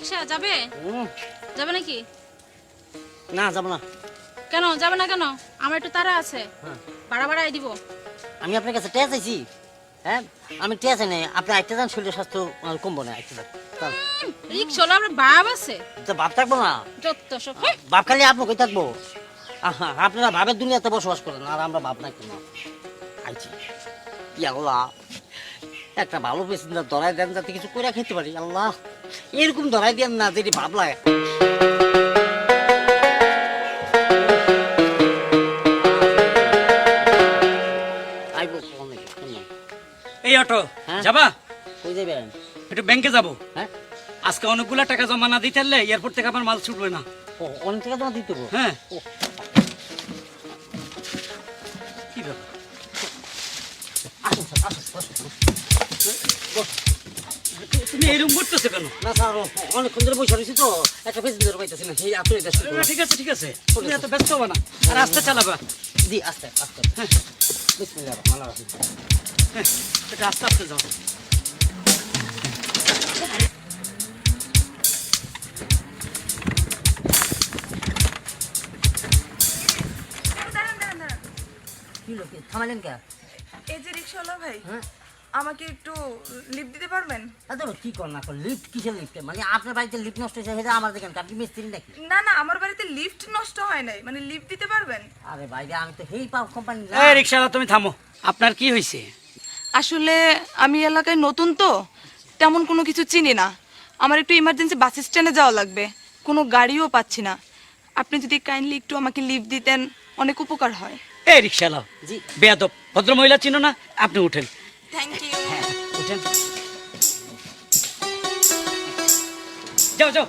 রিকশা যাবে? যাবে নাকি? না যাব না। কেন যাবে না কেন? আমার একটু তাড়া আছে। ভাড়া ভাড়াই দিব। আমি আপনার কাছে টেয়া চাইছি। হ্যাঁ আমি টেয়া চাই না, আপনি একটা যান, শরীর স্বাস্থ্য কমবো না। একটা যান রিকশা হলো আমার বাপ আছে। তো বাপ থাকবো না, যত সব বাপ খালি আপনি কই থাকবো? আপনারা ভাবের দুনিয়াতে বসবাস করেন আর আমরা ভাব না কেন আইছি। আল্লাহ একটা ভালো পেসেঞ্জার ধরাই দেন যাতে কিছু করে খেতে পারি। আল্লাহ এরকম ধরাই দেন না যেটি ভাব লাগে। এই অটো হ্যাঁ? যাবা? কই যাবেন? একটু ব্যাংকে যাবো। হ্যাঁ আজকে অনেকগুলা টাকা জমা না দিতে পারলে এয়ারপোর্ট থেকে আমার মাল ছুটবে না। ও অনেক টাকা জমা দিতে হবে। হ্যাঁ ও, কি ব্যাপার? আসুন স্যার, আসুন, আসুন। তুমি এরকম করতেছো কেন? না স্যার অনেকক্ষণ ধরে বসে রয়েছি তো, একটা পেসেঞ্জার পাইতেছি না, সেই আপনি এটা শুরু করুন। ঠিক আছে ঠিক আছে, তুমি এত ব্যস্ত হবা না, আর আস্তে চালাবা। জি আস্তে আস্তে। হ্যাঁ বিসমিল্লাহির রহমানির রহিম। হ্যাঁ, এটা আস্তে আস্তে যাও। কি লোক থামালেন কে? এই যে রিক্সাওয়ালা ভাই, হ্যাঁ আমাকে একটু লিফট দিতে পারবেন? আদর কি কর না কর, লিফট কিসের লিফট? মানে আপনার বাড়িতে লিফট নষ্ট হয়েছে সেটা আমার দেখেন, আপনি মিস্ত্রি নাকি? না না, আমার বাড়িতে লিফট নষ্ট হয় নাই, মানে লিফট দিতে পারবেন? আরে ভাই আমি তো হেই পাও কোম্পানি না। এই রিকশাওয়ালা তুমি থামো, আপনার কি হয়েছে? আসলে আমি এলাকায় নতুন তো, তেমন কোনো কিছু চিনি না। আমার একটু ইমার্জেন্সি বাস স্ট্যান্ডে যাওয়া লাগবে, কোনো গাড়িও পাচ্ছি না। আপনি যদি কাইন্ডলি একটু আমাকে লিফট দিতেন অনেক উপকার হয়। এই রিকশাওয়ালা জি বেয়াদব, ভদ্র মহিলা চিনো না? আপনি উঠেন। Thank you. উঠেন, যাও যাও।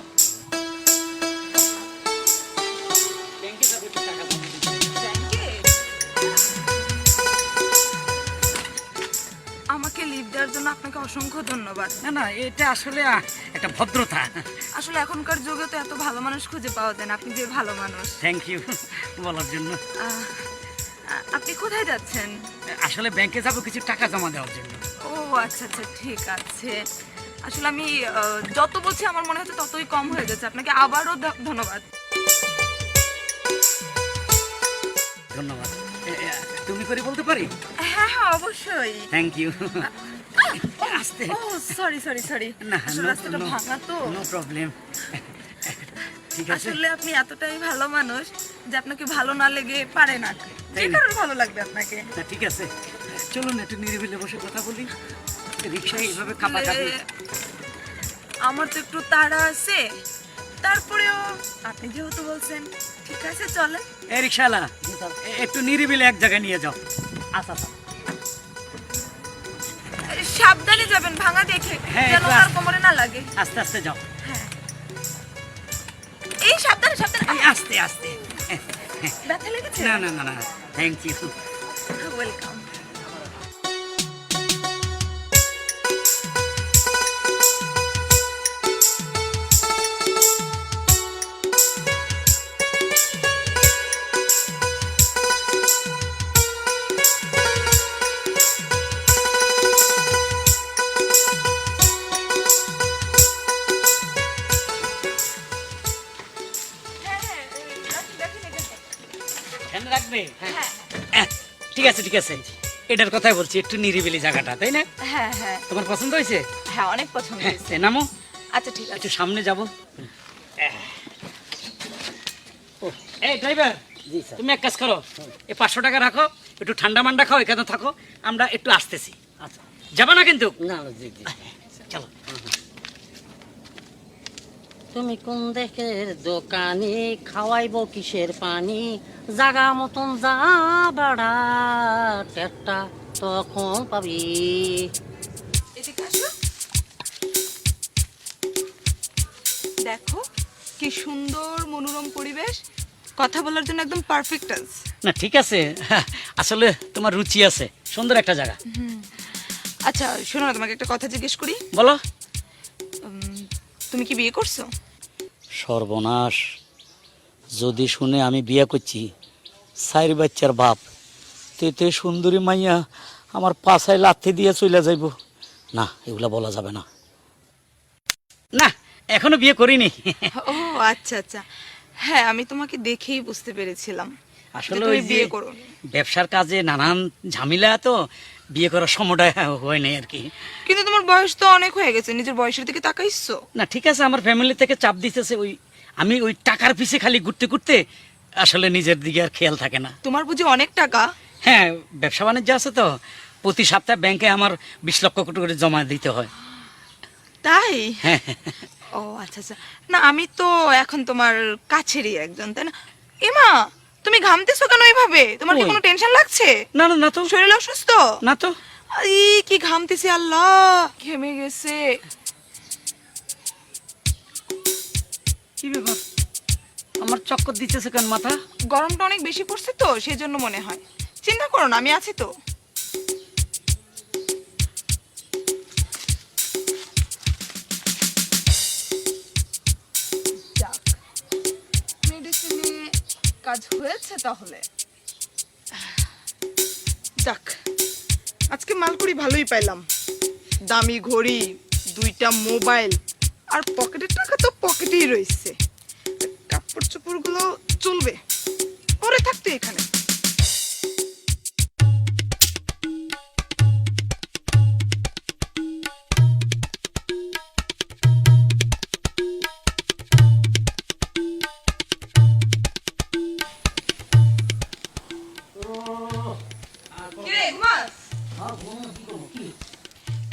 ব্যাংকে যাবো, একটু টাকা দাও। আমাকে লিফট দেওয়ার জন্য আপনাকে অসংখ্য ধন্যবাদ। না না, এটা আসলে একটা ভদ্রতা। আসলে এখনকার যুগে তো এত ভালো মানুষ খুঁজে পাওয়া যায় না, আপনি যে ভালো মানুষ। থ্যাংক ইউ বলার জন্য। আপনি কোথায় যাচ্ছেন? আসলে ব্যাংকে যাবো কিছু টাকা জমা দেওয়ার জন্য। ও আচ্ছা আচ্ছা, ঠিক আছে। আসলে আমি যত বলছি আমার মনে হচ্ছে ততই কম হয়ে যাচ্ছে। আপনাকে আবারও ধন্যবাদ। ধন্যবাদ। তুমি করে বলতে পারি? হ্যাঁ হ্যাঁ অবশ্যই। Thank you. আস্তে। ও সরি সরি সরি, না রাস্তাটা ভাঙা তো। No problem. ঠিক আছে। আসলে আপনি এতটাই ভালো মানুষ যে আপনাকে ভালো না লেগে পারে না, যে কারোর ভালো লাগবে আপনাকে। না ঠিক আছে, চলুন একটু নিরিবিলি বসে কথা বলি। রিক্সায় এইভাবে কাপা কাপি। আমার তো একটু তাড়া আছে, তারপরেও আপনি যেহেতু বলছেন, ঠিক আছে চলেন। এই রিক্সাওয়ালা, একটু নিরিবিলি এক জায়গায় নিয়ে যাও। আচ্ছা আচ্ছা। সাবধানে যাবেন, ভাঙা দেখে, হ্যাঁ, যেন একটু আর কোমরে না লাগে। আস্তে আস্তে যাও। হ্যাঁ, এই সাবধানে সাবধানে। এই আস্তে আস্তে। ব্যথা লেগেছে? না না না না, থ্যাংক ইউ। ওয়েলকাম। এখানে রাখবে? হ্যাঁ ঠিক আছে ঠিক আছে, এটার কথাই বলছি, একটু নিরিবিলি জায়গাটা, তাই না? হ্যাঁ হ্যাঁ তোমার পছন্দ হয়েছে? হ্যাঁ, অনেক পছন্দ হ্যাঁ, হয়েছে। নামো। আচ্ছা ঠিক আছে। একটু সামনে যাবো। এই ড্রাইভার, জি স্যার। তুমি এক কাজ করো, এই 500 টাকা রাখো, একটু ঠান্ডা মান্ডা খাও, এখানে থাকো, আমরা একটু আসতেছি। আচ্ছা যাবা না কিন্তু? না না জি জি। চলো। তুমি কোন দেশের দোকানে, খাওয়াইবো কিসের পানি, জাগা মতন যা বাড়া টেটটা তখন পাবি। এদিকে আসো, দেখো কি সুন্দর মনোরম পরিবেশ, কথা বলার জন্য একদম পারফেক্ট আছে। না ঠিক আছে, আসলে তোমার রুচি আছে, সুন্দর একটা জায়গা। আচ্ছা শোনো না, তোমাকে একটা কথা জিজ্ঞেস করি। বলো। তুমি কি বিয়ে করছো? সর্বনাশ, যদি শুনে আমি বিয়ে করছি, 4 বাচ্চার বাপ, তেতে সুন্দরী মাইয়া আমার পাছায় লাথি দিয়ে চলে যাইব। না, এগুলা বলা যাবে না। না, এখনো বিয়ে করিনি। ও আচ্ছা আচ্ছা, হ্যাঁ আমি তোমাকে দেখেই বুঝতে পেরেছিলাম যে আসলে তুমি ওই যে বিয়ে করো। ব্যবসার কাজে নানান ঝামেলা, তো বিয়ে করার সময়টা হয় নাই আর কি। কিন্তু তোমার বয়স তো অনেক হয়ে গেছে, নিজের বয়সের দিকে তাকাইছো? না ঠিক আছে, আমার ফ্যামিলি থেকে চাপ দিতেছে, ওই আমি ওই টাকার পিছে খালি ঘুরতে ঘুরতে আসলে নিজের দিকে আর খেয়াল থাকে না। তোমার বুঝি অনেক টাকা? হ্যাঁ, ব্যবসা বাণিজ্য আছে তো, প্রতি সপ্তাহে ব্যাংকে আমার 20 লক্ষ কোটি করে জমা দিতে হয়। তাই? হ্যাঁ। ও আচ্ছা আচ্ছা, না আমি তো এখন তোমার কাছেরই একজন, তাই না? এমা, তুমি ঘামতেছো কেন এইভাবে? তোমার কি ওই। কোনো টেনশন লাগছে? না না না তো, শরীর অসুস্থ? না তো। এই কি ঘামতেছি, আল্লাহ ঘেমে গেছে। কি ব্যাপার, আমার চক্কর দিতেছে কেন মাথা? গরমটা অনেক বেশি পড়ছে তো সেই জন্য মনে হয়। চিন্তা করো না, আমি আছি তো। যাক, মেডিসিনে কাজ হয়েছে তাহলে। যাক, আজকে মালকুড়ি ভালোই পাইলাম। দামি ঘড়ি, 2টা মোবাইল, আর পকেটের টাকা তো পকেটেই রয়েছে। কাপড় চোপড় গুলো চলবে, পরে থাকতে এখানে।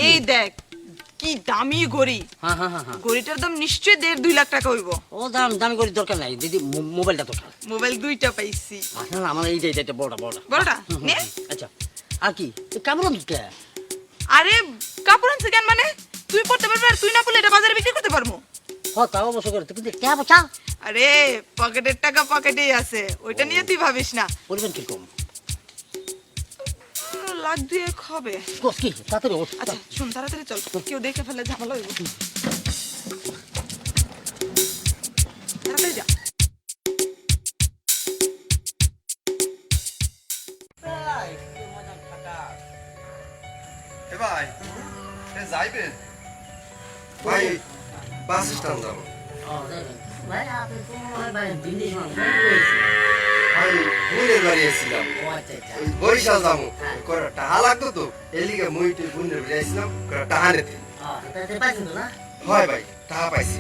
এই দেখ কি দামি ঘড়ি। হ্যাঁ হ্যাঁ হ্যাঁ হ্যাঁ। ঘড়িটার দাম নিশ্চয়ই 1.5-2 লাখ টাকা হইব। ও দামি করে দরকার নাই দিদি, মোবাইলটা দরকার। মোবাইল 2টা পাইছি। আচ্ছা না, আমার এইটা বড়টা বড়টা। বড়টা নে। আচ্ছা, আর কি কেমন দুধটা? আরে কাপড় আনছে কেন মানে? তুই পড়তে পারবি আর তুই না পড়লে এটা বাজারে বিক্রি করতে পারবো? হ্যাঁ তাও অবশ্য করে, কিন্তু কে বচা? আরে পকেটের টাকা পকেটেই আছে, ওইটা নিয়ে তুই ভাবিস না। পরিমাণ কিরকম? লাখ 2 হবে। কোস কি তাড়াতাড়ি ওঠ। আচ্ছা শুন, তাড়াতাড়ি চল, কেউ দেখে ফেলে ঝামেলা হইব। তাড়াতাড়ি যা। এ ভাই, এ যাইবেন? ভাই, বাস স্ট্যান্ড যাবো। ভাই আপনি তো ভাই দিল্লি ভাই, বোনের বাড়ি এসেছিলাম। ও আচ্ছা আচ্ছা। ওই বরিশাল যাবো। করে টাহা লাগতো তো, এর লিগে মুই তুই বোনের বাড়ি এসেছিলাম, করে টাহা নিতে। তাতে পাইছেন তো না? হয় ভাই, টাহা পাইছি।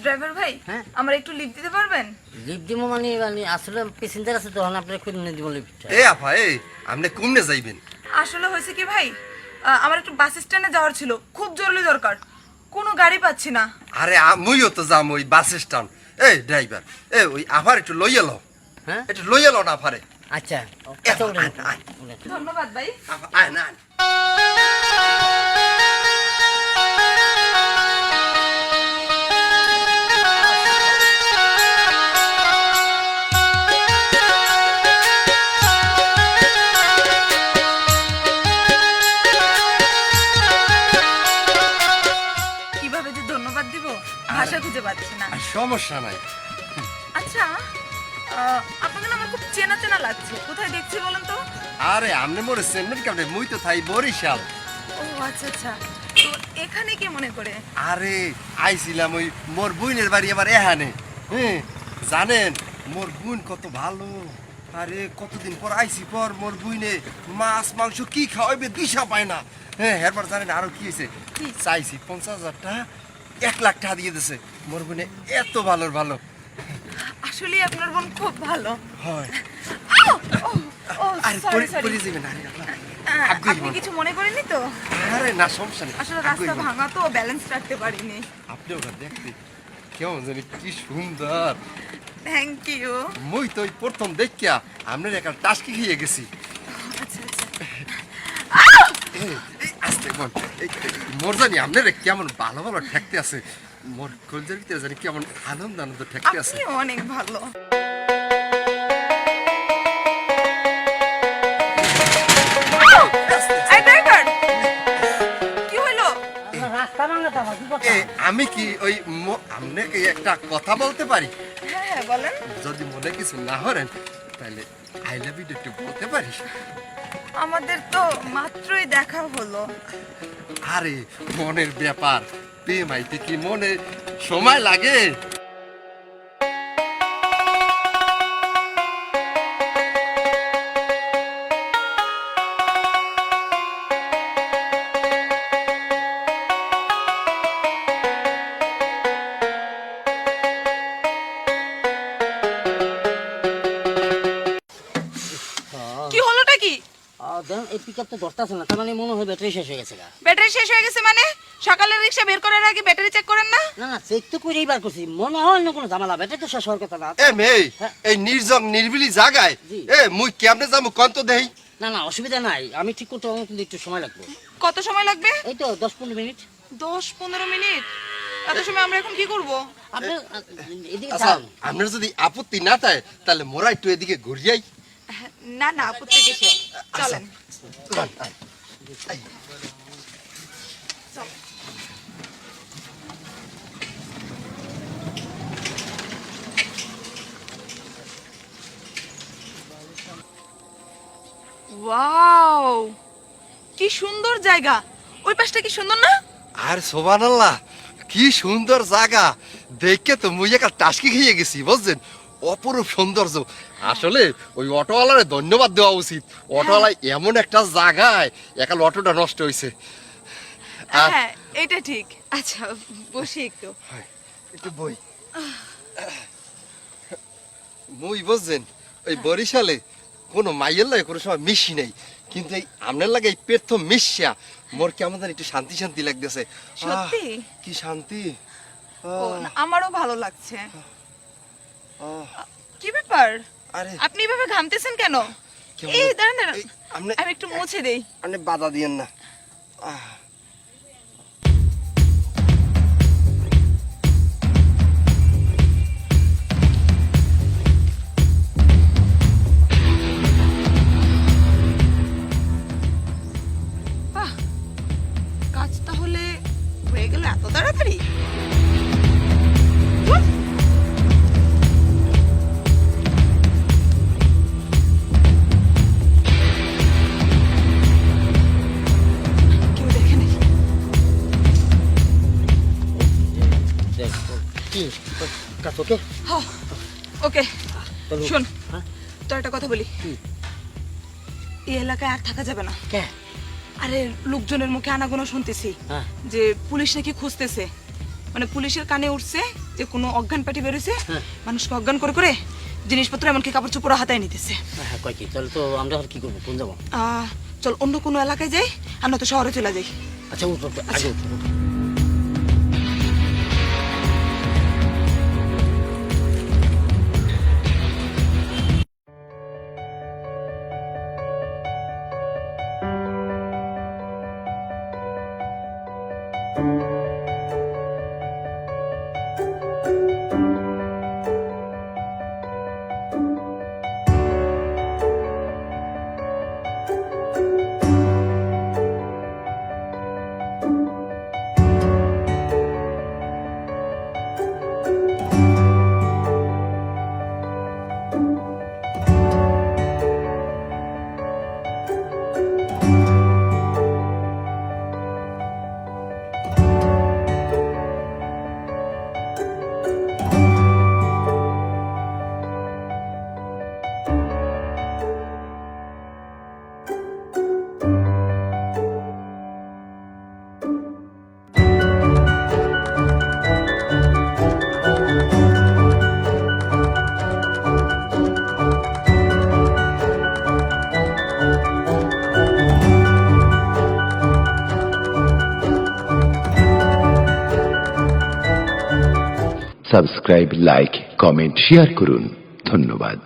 ড্রাইভার ভাই, হ্যাঁ? আমার একটু লিফট দিতে পারবেন? লিফট দিব মানে আসলে প্যাসেঞ্জার আছে তখন আপনার খুঁজে নিয়ে দিব লিফটটা। এ আপা, এ আপনি কমনে যাইবেন? আসলে হয়েছে কি ভাই, আমার একটু বাস স্ট্যান্ডে যাওয়ার ছিল, খুব জরুরি দরকার, কোনো গাড়ি পাচ্ছি না। আরে মুইও তো যাম ওই বাস স্ট্যান্ড। এই ড্রাইভার, এ ওই আফার একটু লইয়া লও। হ্যাঁ একটু লইয়া লও না আফারে। আচ্ছা এ, আচ্ছা, ওঠেন, আয়, আয়। ওঠেন। ধন্যবাদ ভাই। আফা, আয় না, আয়। কিভাবে যে ধন্যবাদ দিব ভাষা খুঁজে পাচ্ছি না। আর সমস্যা নাই। আচ্ছা, আপনাকে না আমার খুব চেনা চেনা লাগছে, কোথায় দেখছি বলেন তো? আরে আমনে মোরে সেন্ডেল কাটে, মুই তো থাই বরিশাল। ও আচ্ছা আচ্ছা, তো এখানে কি মনে করে? আরে আইছিলাম ওই মোর বোনের বাড়ি আবার এখানে। হ্যাঁ, জানেন মোর বোন কত ভালো। আরে কতদিন পর আইছি, পর মোর বোনে মাছ মাংস কি খাওয়াইবে দিশা পায় না। হ্যাঁ, এরপর জানেন আরো কি হয়েছে? চাইছি 50,000 টাকা, 1 লাখ টাকা দিয়ে দিছে। মোর বোনে এত ভালোর ভালো। আসলে আপনার বোন খুব ভালো। হয়। ও আরে সরি সরি, পরে যাবেন। আরে আল্লাহ, আগুই আপনি মন। কিছু মনে করেননি তো? আরে না, সমস্যা নেই। আসলে আগুই রাস্তা মন। ভাঙা তো, ব্যালেন্স রাখতে পারিনি। আপনি ওটা দেখতে কেমন জানি কি সুন্দর। Thank you. মুই তো ওই প্রথম দেখিয়া আপনার একটা টাস্কি খেয়ে গেছি। আচ্ছা আচ্ছা, এই আস্তে কেমন মোর জানি আপনার কেমন ভালো ভালো ঠেকতে আছে, মোর কলজের ভিতরে জানি কেমন আনন্দ আনন্দ ঠেকতে আছে। আপনি অনেক ভালো। এই ড্রাইভার, কি হলো? রাস্তা ভাঙাতে আমার কি কথা? এ, আমি কি ওই আপনাকে একটা কথা বলতে পারি? হ্যাঁ হ্যাঁ বলেন। যদি মনে কিছু না হরেন তাহলে আই লাভ ইউ একটু বলতে পারি? আমাদের তো মাত্রই দেখা হলো। আরে মনের ব্যাপার, প্রেম আইতে কি মনে সময় লাগে? কি হলোটা কি? দেন এই পিক আপ তো ধরতেছে না, তার মানে মনে হয় ব্যাটারি শেষ হয়ে গেছে গা। ব্যাটারি শেষ হয়ে গেছে মানে? সকালের রিক্সা বের করার আগে ব্যাটারি চেক করেন না? না না, চেক তো করেই বার করছি, মনে হয় না কোনো ঝামেলা, ব্যাটারি তো শেষ হওয়ার কথা না। এ মেয়ে, হ্যাঁ। এই নির্জন নির্বিলি জায়গায় জি। মুই কেমনে যাবো কন্ত দেই? না না, অসুবিধা নাই, আমি ঠিক করতে আমার কিন্তু একটু সময় লাগবে। কত সময় লাগবে? এই তো 10-15 মিনিট। 10-15 মিনিট? এত সময় আমরা এখন কি করব? আপনি এদিকে আচ্ছা, যান। আপনার যদি আপত্তি না থাকে তাহলে মোরা একটু এদিকে ঘুরিয়াই। না না, আপত্তি কিসে? চলেন। ওয়াও, কি সুন্দর জায়গা! ওই পাশটা কি সুন্দর না? আর সোবানাল্লাহ, কি সুন্দর জায়গা! দেখে তো মুই একটা টাসকি খেয়ে গেছি, বুঝছেন? অপরূপ সৌন্দর্য। আসলে ওই অটোওয়ালারে ধন্যবাদ দেওয়া উচিত। অটোওয়ালা এমন একটা জায়গায় একাল অটোটা নষ্ট হয়েছে। আর হ্যাঁ, এটা ঠিক। আচ্ছা, বসি একটু। একটু বই মুই বুঝছেন ওই বরিশালে কোনো মাইয়ের লাগে কোনো সময় মিশি নাই, কিন্তু এই আপনার লাগে এই প্রথম মিশিয়া মোর কেমন জানি একটু শান্তি শান্তি লাগতেছে। সত্যি? কি শান্তি! ও, না, আমারও ভালো লাগছে। আহ, কি ব্যাপার? আরে আপনি এভাবে ঘামতেছেন কেন? কেমন- এই দাঁড়ান দাঁড়ান, এই, আপনি আমি একটু মুছে দেই। আপনি বাধা দিয়েন না। আহ, বাহ, কাজ তাহলে হয়ে গেল এত তাড়াতাড়ি? ধুর। কেউ দেখে নেই। দেখ, কি কাজ ওকে? হ্যাঁ, ওকে। বলো। শোন, হ্যাঁ? তোর একটা কথা বলি। কি? এই এলাকায় আর থাকা যাবে না। কে? আরে, লোকজনের মুখে আনাগোনা শুনতেছি হ্যাঁ। যে পুলিশ নাকি খুঁজতেছে, মানে পুলিশের কানে উঠছে যে কোনো অজ্ঞান পার্টি বেরোছে, হ্যাঁ। মানুষকে অজ্ঞান করে করে জিনিসপত্র এমনকি কাপড় চোপড় হাতায় নিতেছে। হ্যাঁ, কয় কি? তাহলে তো আমরা আর কি করবো, কোন যাবো? চল অন্য কোনো এলাকায় যাই, আর নয়তো শহরে চলে যাই। আচ্ছা উঠো, উঠো, আগে উঠো, উঠো। সাবস্ক্রাইব, লাইক, কমেন্ট, শেয়ার করুন। ধন্যবাদ।